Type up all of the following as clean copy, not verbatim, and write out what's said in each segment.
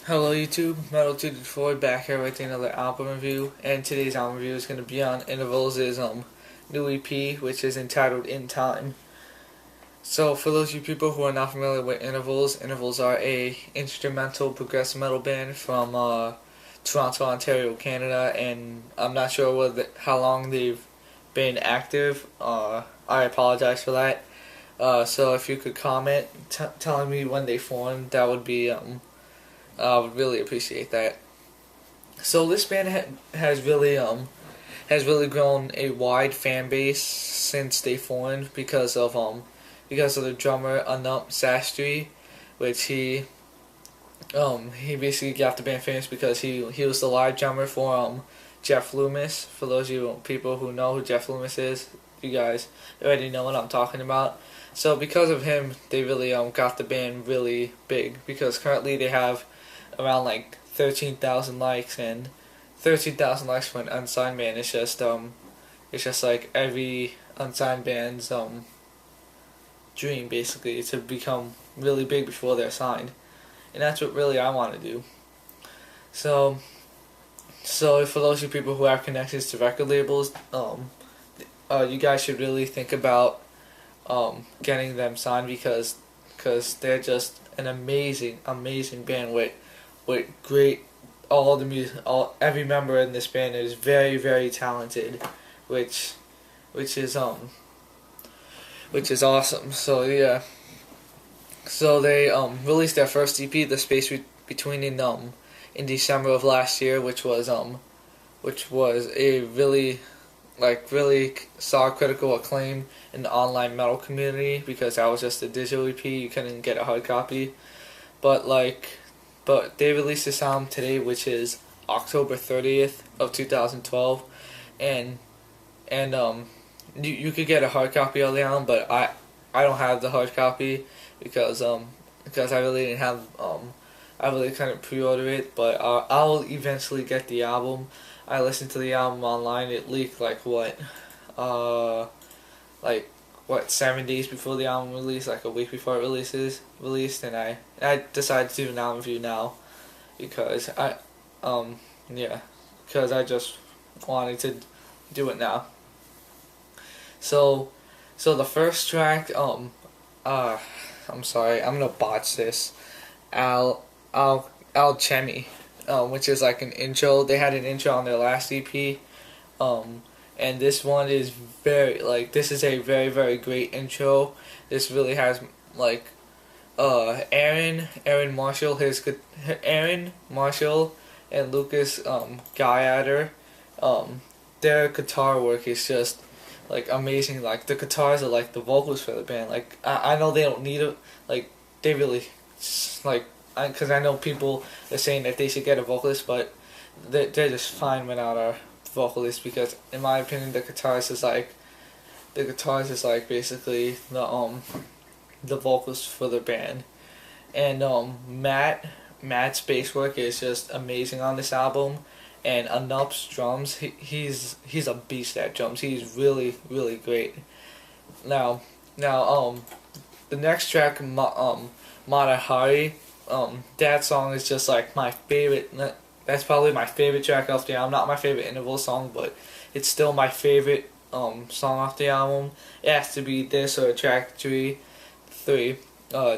Hello YouTube, Metal 2 back here with another album review, and today's album review is going to be on Intervals' new EP, which is entitled In Time. So for those of you people who are not familiar with Intervals, Intervals are a instrumental progressive metal band from Toronto, Ontario, Canada, and I'm not sure how long they've been active. I apologize for that. So if you could comment telling me when they formed, that would be I would really appreciate that. So this band has really grown a wide fan base since they formed because of the drummer Anup Sastry, which he basically got the band famous because he was the live drummer for Jeff Loomis. For those of you people who know who Jeff Loomis is, you guys already know what I'm talking about. So because of him, they really got the band really big, because currently they have around like 13,000 likes, and 13,000 likes for an unsigned band is just like every unsigned band's dream, basically, to become really big before they're signed, and that's what really I want to do. So for those of you people who have connections to record labels, you guys should really think about getting them signed, because they're just an amazing band with great, all the music, every member in this band is very talented, which is awesome. So yeah, so they released their first EP, The Space Between, in December of last year, which was a really saw critical acclaim in the online metal community, because that was just a digital EP, you couldn't get a hard copy. But they released this album today, which is October 30th of 2012, and you could get a hard copy of the album, but I don't have the hard copy because I really didn't have I really couldn't pre-order it, but I'll eventually get the album. I listened to the album online. It leaked like 7 days before the album released, like a week before it released, and I decided to do an album review now because because I just wanted to do it now. So the first track, I'm sorry, I'm gonna botch this. Alchemy, which is like an intro. They had an intro on their last EP, and this one is this is a very great intro. This really has Aaron Marshall and Lucas Gaiader, their guitar work is just amazing. Like the guitars are like the vocals for the band. Like I know they don't need it. Like they really because I know people are saying that they should get a vocalist, but they're just fine without a vocalist, because in my opinion the guitarist is basically the vocals for the band. And Matt's bass work is just amazing on this album, and Anup's drums, he's a beast at drums. He's really great. Now the next track, Matahari, that song is just like my favorite. That's probably my favorite track off the album. Not my favorite interval song, but it's still my favorite song off the album. It has to be this or track 3,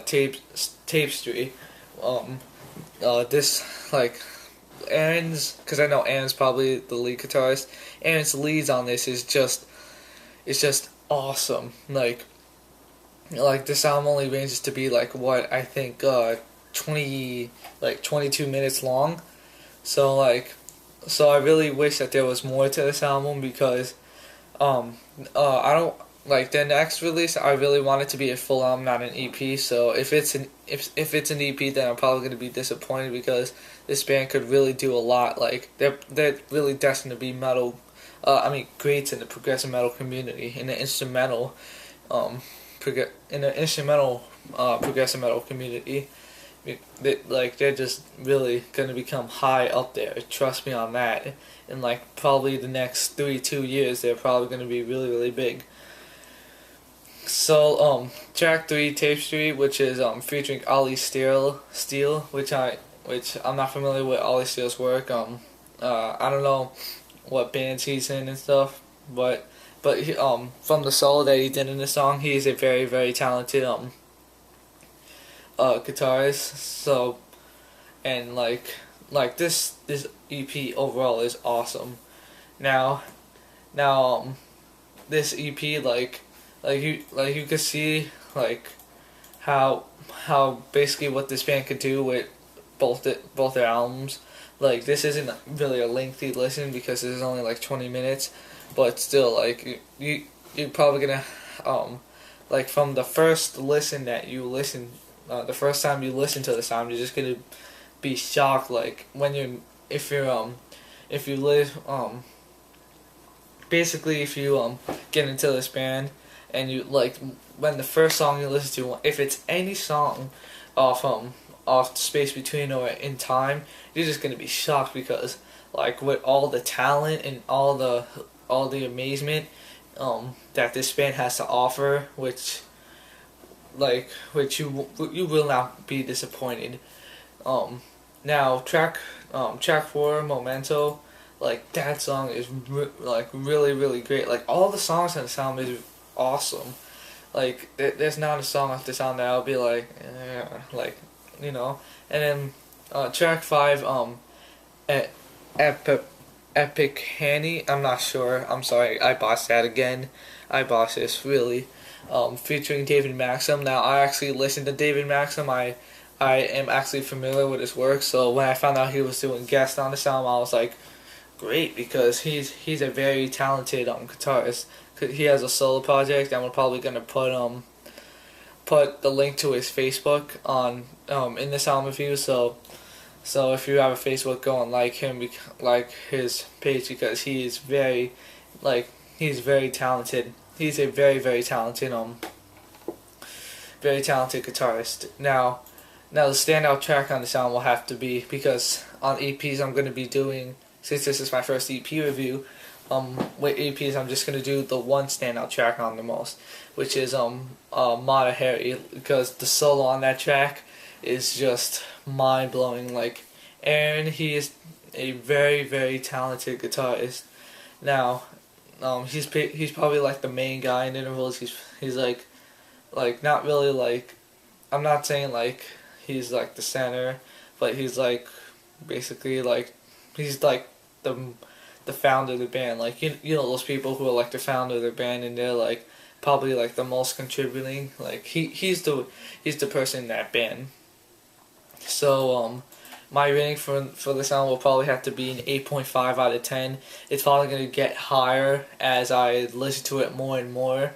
tapestry. This Aaron's, because I know Aaron's probably the lead guitarist. Aaron's leads on this is just awesome. Like this album only ranges to be what I think 22 minutes long. So I really wish that there was more to this album, because I don't their next release. I really want it to be a full album, not an EP. So if it's an EP, then I'm probably going to be disappointed, because this band could really do a lot. They're really destined to be metal. Greats in the progressive metal community, in the instrumental progressive metal community. They're just really gonna become high up there. Trust me on that. In probably the next 2 years, they're probably gonna be really big. So track 3, Tapestry, which is featuring Ollie Steele, which which I'm not familiar with Ollie Steele's work. I don't know what bands he's in and stuff, but he, from the solo that he did in the song, he's a very very talented guitarist. So, and this EP overall is awesome. Now this EP you could see how basically what this band could do with both their albums. Like, this isn't really a lengthy listen because it's only like 20 minutes, but still, like, you're probably gonna from the first listen that you listen, the first time you listen to the sound, you're just gonna be shocked. Like, when if you live basically if you get into this band and you when the first song you listen to, if it's any song off Space Between or In Time, you're just gonna be shocked because with all the talent and all the amazement that this band has to offer, which you will not be disappointed. Now track 4, Memento, that song is really really great. All the songs on the sound is awesome. There's not a song off the sound that I'll be and then track 5, Epic Hanny, I'm not sure, I'm sorry, I botched that again, I botched this really, featuring David Maxim. Now, I actually listened to David Maxim, I am actually familiar with his work, so when I found out he was doing guests on this album, I was like, great, because he's a very talented guitarist. He has a solo project, and we're probably gonna put the link to his Facebook on in this album review. So if you have a Facebook, go and like his page, because he is he's very talented. He's a very very talented guitarist. Now the standout track on this album will have to be, because on EPs I'm gonna be doing, since this is my first EP review, with EPs I'm just gonna do the one standout track on the most, which is Mata Hari, because the solo on that track is just mind blowing. Aaron, he is a very very talented guitarist. Now, he's probably the main guy in intervals. He's not really I'm not saying he's the center, but he's basically he's the founder of the band. You know those people who are the founder of the band, and they're probably the most contributing. He's the person in that band. So my rating for this album will probably have to be an 8.5 out of 10. It's probably gonna get higher as I listen to it more and more.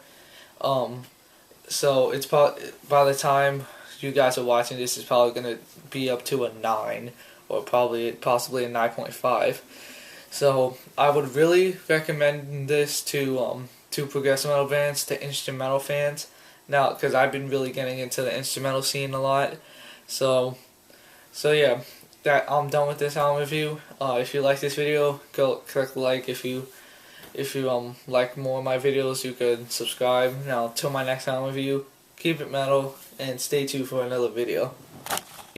So it's probably, by the time you guys are watching this, it's probably gonna be up to a 9, or possibly a 9.5. So I would really recommend this to progressive metal bands, to instrumental fans. Now, because I've been really getting into the instrumental scene a lot. So yeah, I'm done with this album review. If you like this video, go click like. If you like more of my videos, you could subscribe. Now, till my next album review, keep it metal and stay tuned for another video.